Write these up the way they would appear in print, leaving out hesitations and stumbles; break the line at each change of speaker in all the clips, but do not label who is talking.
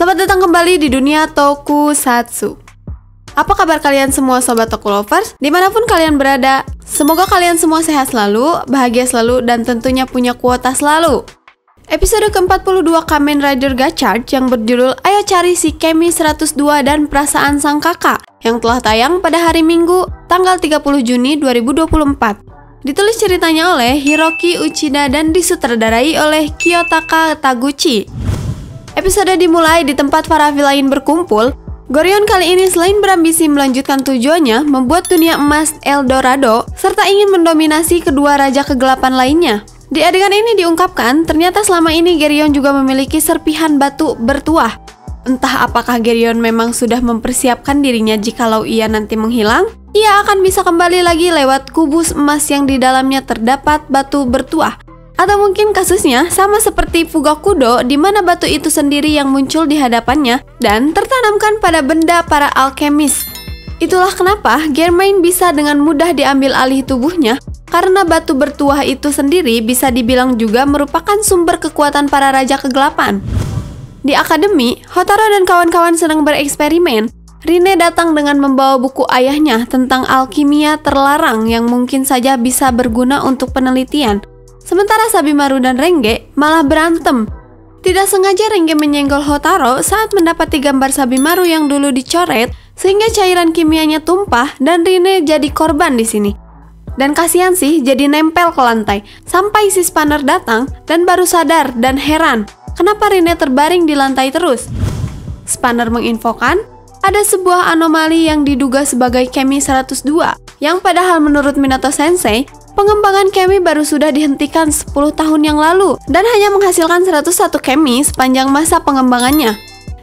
Selamat datang kembali di dunia Tokusatsu. Apa kabar kalian semua sobat Toku Lovers? Dimanapun kalian berada, semoga kalian semua sehat selalu, bahagia selalu, dan tentunya punya kuota selalu. Episode ke-42 Kamen Rider Gachard yang berjudul Ayo Cari si Kemi 102 dan Perasaan Sang Kakak yang telah tayang pada hari Minggu tanggal 30 Juni 2024. Ditulis ceritanya oleh Hiroki Uchida dan disutradarai oleh Kiyotaka Taguchi. Episode dimulai di tempat para villain berkumpul. Goryon kali ini selain berambisi melanjutkan tujuannya membuat dunia emas Eldorado serta ingin mendominasi kedua raja kegelapan lainnya. Di adegan ini diungkapkan ternyata selama ini Geryon juga memiliki serpihan batu bertuah. Entah apakah Geryon memang sudah mempersiapkan dirinya jikalau ia nanti menghilang, ia akan bisa kembali lagi lewat kubus emas yang di dalamnya terdapat batu bertuah. Atau mungkin kasusnya sama seperti Fugakudo di mana batu itu sendiri yang muncul di hadapannya dan tertanamkan pada benda para alkemis. Itulah kenapa Germain bisa dengan mudah diambil alih tubuhnya, karena batu bertuah itu sendiri bisa dibilang juga merupakan sumber kekuatan para raja kegelapan. Di akademi, Hotaro dan kawan-kawan sedang bereksperimen. Rine datang dengan membawa buku ayahnya tentang alkimia terlarang yang mungkin saja bisa berguna untuk penelitian. Sementara Sabimaru dan Renge malah berantem. Tidak sengaja Renge menyenggol Hotaro saat mendapati gambar Sabimaru yang dulu dicoret, sehingga cairan kimianya tumpah dan Rine jadi korban di sini. Dan kasihan sih jadi nempel ke lantai, sampai si Spanner datang dan baru sadar dan heran. Kenapa Rine terbaring di lantai terus? Spanner menginfokan ada sebuah anomali yang diduga sebagai Kemi 102, yang padahal menurut Minato Sensei, pengembangan Kemi baru sudah dihentikan 10 tahun yang lalu dan hanya menghasilkan 101 Kemi sepanjang masa pengembangannya.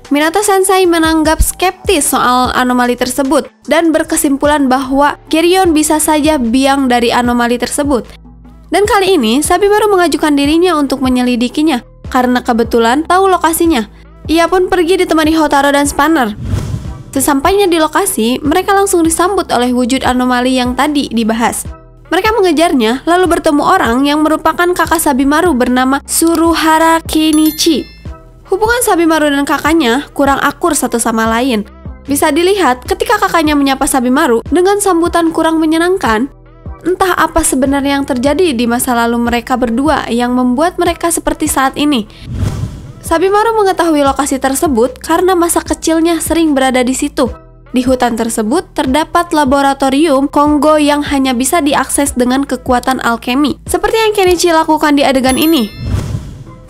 Minato Sensei menanggap skeptis soal anomali tersebut dan berkesimpulan bahwa Geryon bisa saja biang dari anomali tersebut. Dan kali ini Sabimaru mengajukan dirinya untuk menyelidikinya karena kebetulan tahu lokasinya. Ia pun pergi ditemani Hotaro dan Spanner. Sesampainya di lokasi, mereka langsung disambut oleh wujud anomali yang tadi dibahas. Mereka mengejarnya, lalu bertemu orang yang merupakan kakak Sabimaru bernama Suruhara Kenichi. Hubungan Sabimaru dan kakaknya kurang akur satu sama lain. Bisa dilihat ketika kakaknya menyapa Sabimaru dengan sambutan kurang menyenangkan. Entah apa sebenarnya yang terjadi di masa lalu mereka berdua yang membuat mereka seperti saat ini. Sabimaru mengetahui lokasi tersebut karena masa kecilnya sering berada di situ. Di hutan tersebut terdapat laboratorium Kongo yang hanya bisa diakses dengan kekuatan alkemi, seperti yang Kenichi lakukan di adegan ini.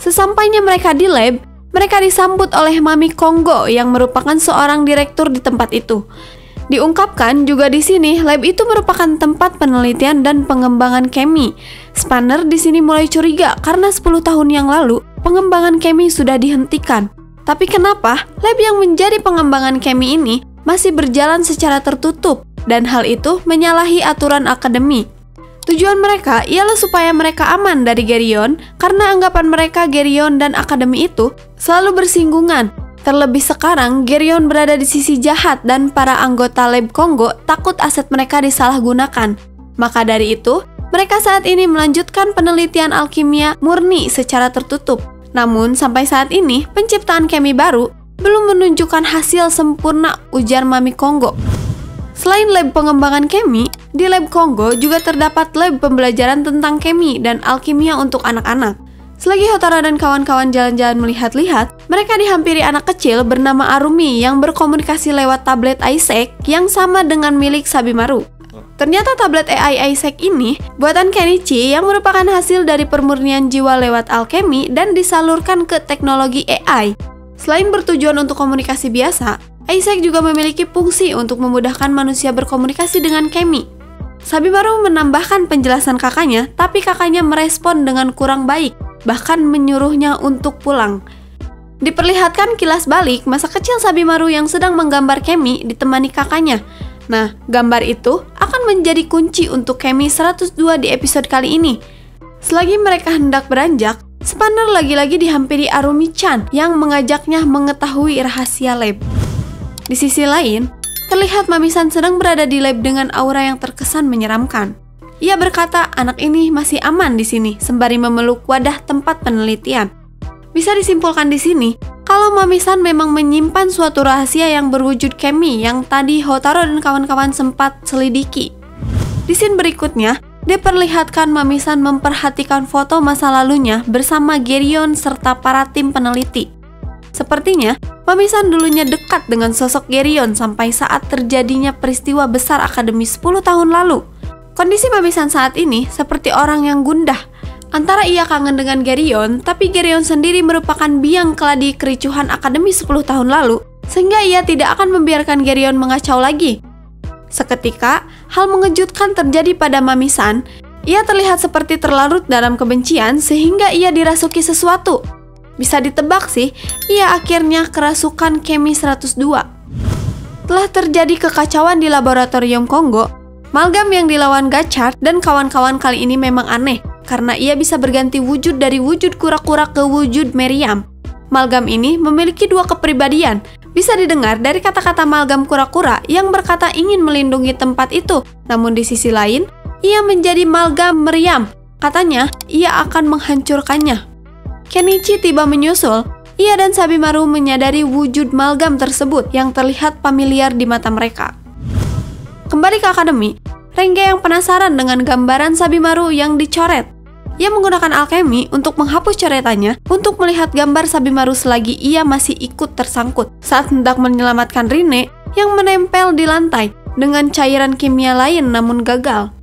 Sesampainya mereka di lab, mereka disambut oleh Mami Kongo yang merupakan seorang direktur di tempat itu. Diungkapkan juga di sini lab itu merupakan tempat penelitian dan pengembangan Kemi. Spanner di sini mulai curiga karena 10 tahun yang lalu pengembangan Kemi sudah dihentikan. Tapi kenapa lab yang menjadi pengembangan Kemi ini masih berjalan secara tertutup dan hal itu menyalahi aturan akademi. Tujuan mereka ialah supaya mereka aman dari Geryon karena anggapan mereka Geryon dan akademi itu selalu bersinggungan. Terlebih sekarang, Geryon berada di sisi jahat dan para anggota Lab Kongo takut aset mereka disalahgunakan. Maka dari itu, mereka saat ini melanjutkan penelitian alkimia murni secara tertutup. Namun, sampai saat ini, penciptaan Kemi baru belum menunjukkan hasil sempurna, ujar Mami Kongo. Selain lab pengembangan Kemi, di Lab Kongo juga terdapat lab pembelajaran tentang Kemi dan alkimia untuk anak-anak. Selagi Hotaro dan kawan-kawan jalan-jalan melihat-lihat, mereka dihampiri anak kecil bernama Arumi yang berkomunikasi lewat tablet Isaac yang sama dengan milik Sabimaru. Ternyata tablet AI Isaac ini buatan Kenichi yang merupakan hasil dari pemurnian jiwa lewat alkemi dan disalurkan ke teknologi AI. Selain bertujuan untuk komunikasi biasa, Isaac juga memiliki fungsi untuk memudahkan manusia berkomunikasi dengan Kemi. Sabimaru menambahkan penjelasan kakaknya, tapi kakaknya merespon dengan kurang baik, bahkan menyuruhnya untuk pulang. Diperlihatkan kilas balik masa kecil Sabimaru yang sedang menggambar Kemi ditemani kakaknya. Nah, gambar itu akan menjadi kunci untuk Kemi 102 di episode kali ini. Selagi mereka hendak beranjak, Spanner lagi-lagi dihampiri Arumi-chan yang mengajaknya mengetahui rahasia lab. Di sisi lain, terlihat Mami-san sedang berada di lab dengan aura yang terkesan menyeramkan. Ia berkata anak ini masih aman di sini sembari memeluk wadah tempat penelitian. Bisa disimpulkan di sini, kalau Mami-san memang menyimpan suatu rahasia yang berwujud Kemi yang tadi Hotaru dan kawan-kawan sempat selidiki. Di scene berikutnya, diperlihatkan Mami-san memperhatikan foto masa lalunya bersama Geryon serta para tim peneliti. Sepertinya, Mami-san dulunya dekat dengan sosok Geryon sampai saat terjadinya peristiwa besar akademi 10 tahun lalu. Kondisi Mami-san saat ini seperti orang yang gundah. Antara ia kangen dengan Geryon, tapi Geryon sendiri merupakan biang keladi kericuhan akademi 10 tahun lalu, sehingga ia tidak akan membiarkan Geryon mengacau lagi. Seketika, hal mengejutkan terjadi pada Mami-san. Ia terlihat seperti terlarut dalam kebencian sehingga ia dirasuki sesuatu. Bisa ditebak sih, ia akhirnya kerasukan Kemi 102. Telah terjadi kekacauan di laboratorium Kongo. Malgam yang dilawan Gachard dan kawan-kawan kali ini memang aneh, karena ia bisa berganti wujud dari wujud kura-kura ke wujud meriam. Malgam ini memiliki dua kepribadian. Bisa didengar dari kata-kata Malgam kura-kura yang berkata ingin melindungi tempat itu. Namun di sisi lain, ia menjadi Malgam meriam. Katanya, ia akan menghancurkannya. Kenichi tiba menyusul. Ia dan Sabimaru menyadari wujud Malgam tersebut yang terlihat familiar di mata mereka. Kembali ke akademi, Renge yang penasaran dengan gambaran Sabimaru yang dicoret. Ia menggunakan alkemi untuk menghapus coretannya untuk melihat gambar Sabimaru selagi ia masih ikut tersangkut saat hendak menyelamatkan Rine yang menempel di lantai dengan cairan kimia lain namun gagal.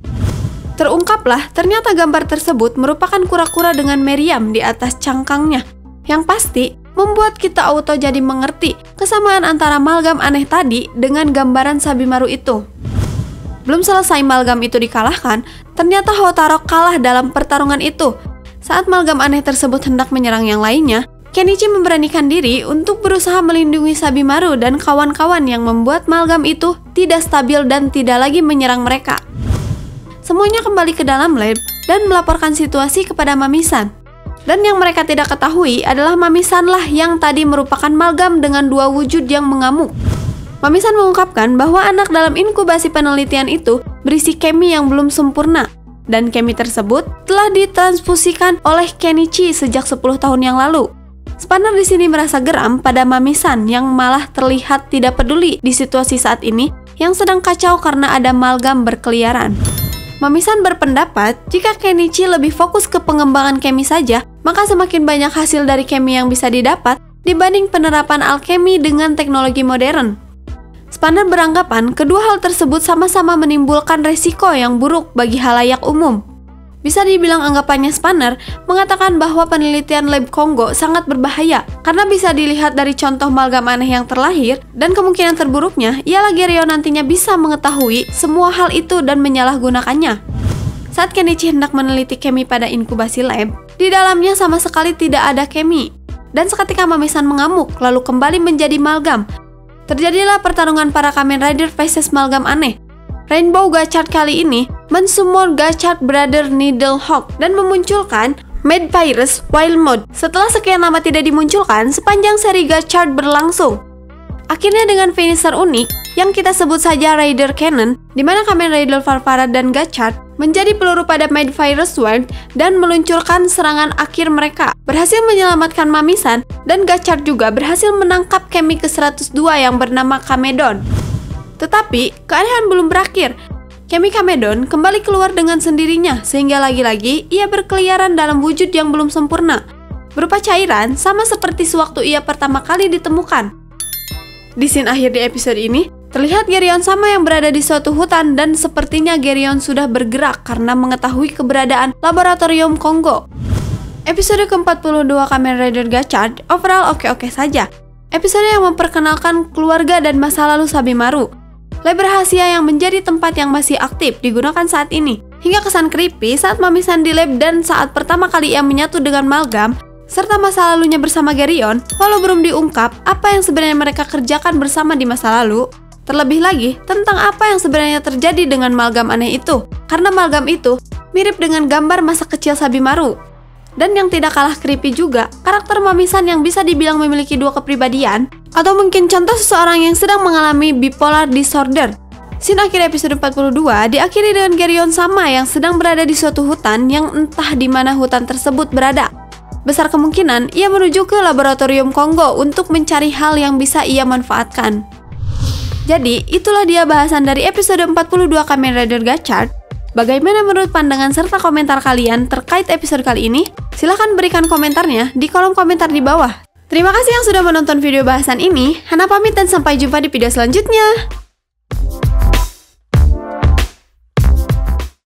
Terungkaplah ternyata gambar tersebut merupakan kura-kura dengan meriam di atas cangkangnya. Yang pasti membuat kita auto jadi mengerti kesamaan antara Malgam aneh tadi dengan gambaran Sabimaru itu. Belum selesai Malgam itu dikalahkan, ternyata Hotaru kalah dalam pertarungan itu. Saat Malgam aneh tersebut hendak menyerang yang lainnya, Kenichi memberanikan diri untuk berusaha melindungi Sabimaru dan kawan-kawan yang membuat Malgam itu tidak stabil dan tidak lagi menyerang mereka. Semuanya kembali ke dalam lab dan melaporkan situasi kepada Mami-san. Dan yang mereka tidak ketahui adalah Mami-san lah yang tadi merupakan Malgam dengan dua wujud yang mengamuk. Mami-san mengungkapkan bahwa anak dalam inkubasi penelitian itu berisi Kemi yang belum sempurna, dan Kemi tersebut telah ditransfusikan oleh Kenichi sejak 10 tahun yang lalu. Spanner di sini merasa geram pada Mami-san yang malah terlihat tidak peduli di situasi saat ini yang sedang kacau karena ada Malgam berkeliaran. Mami-san berpendapat jika Kenichi lebih fokus ke pengembangan Kemi saja, maka semakin banyak hasil dari Kemi yang bisa didapat dibanding penerapan alkemi dengan teknologi modern. Spanner beranggapan kedua hal tersebut sama-sama menimbulkan resiko yang buruk bagi halayak umum. Bisa dibilang anggapannya Spanner mengatakan bahwa penelitian lab Kongo sangat berbahaya karena bisa dilihat dari contoh Malgam aneh yang terlahir dan kemungkinan terburuknya ialah Geryon nantinya bisa mengetahui semua hal itu dan menyalahgunakannya. Saat Kenichi hendak meneliti Kemi pada inkubasi lab, di dalamnya sama sekali tidak ada Kemi. Dan seketika Mami-san mengamuk lalu kembali menjadi Malgam. Terjadilah pertarungan para Kamen Rider versus Malgam aneh. Rainbow Gachard kali ini mensummon Gachard Brother Needlehawk dan memunculkan Mad Virus Wild Mode. Setelah sekian lama tidak dimunculkan, sepanjang seri Gachard berlangsung. Akhirnya dengan finisher unik yang kita sebut saja Rider Cannon, di mana Kamen Rider Farfara dan Gachard menjadi peluru pada Mad Virus World dan meluncurkan serangan akhir mereka. Berhasil menyelamatkan Mami-san dan Gachard juga berhasil menangkap Kemi ke-102 yang bernama Kamedon. Tetapi, keanehan belum berakhir. Kemi Kamedon kembali keluar dengan sendirinya sehingga lagi-lagi ia berkeliaran dalam wujud yang belum sempurna. Berupa cairan sama seperti sewaktu ia pertama kali ditemukan. Di scene akhir di episode ini, terlihat Geryon sama yang berada di suatu hutan dan sepertinya Geryon sudah bergerak karena mengetahui keberadaan laboratorium Kongo. Episode ke-42 Kamen Rider Gachard overall oke-oke saja. Episode yang memperkenalkan keluarga dan masa lalu Sabimaru. Lab rahasia yang menjadi tempat yang masih aktif digunakan saat ini. Hingga kesan creepy saat Mami-san di lab dan saat pertama kali ia menyatu dengan Malgam, serta masa lalunya bersama Geryon, walau belum diungkap apa yang sebenarnya mereka kerjakan bersama di masa lalu. Terlebih lagi, tentang apa yang sebenarnya terjadi dengan Malgam aneh itu. Karena Malgam itu mirip dengan gambar masa kecil Sabimaru. Dan yang tidak kalah creepy juga, karakter Mami-san yang bisa dibilang memiliki dua kepribadian, atau mungkin contoh seseorang yang sedang mengalami bipolar disorder. Scene akhir episode 42 diakhiri dengan Geryon sama yang sedang berada di suatu hutan yang entah di mana hutan tersebut berada. besar kemungkinan ia menuju ke laboratorium Kongo untuk mencari hal yang bisa ia manfaatkan. Jadi, itulah dia bahasan dari episode 42 Kamen Rider Gachard. Bagaimana menurut pandangan serta komentar kalian terkait episode kali ini? Silahkan berikan komentarnya di kolom komentar di bawah. Terima kasih yang sudah menonton video bahasan ini. Hana pamit dan sampai jumpa di video selanjutnya.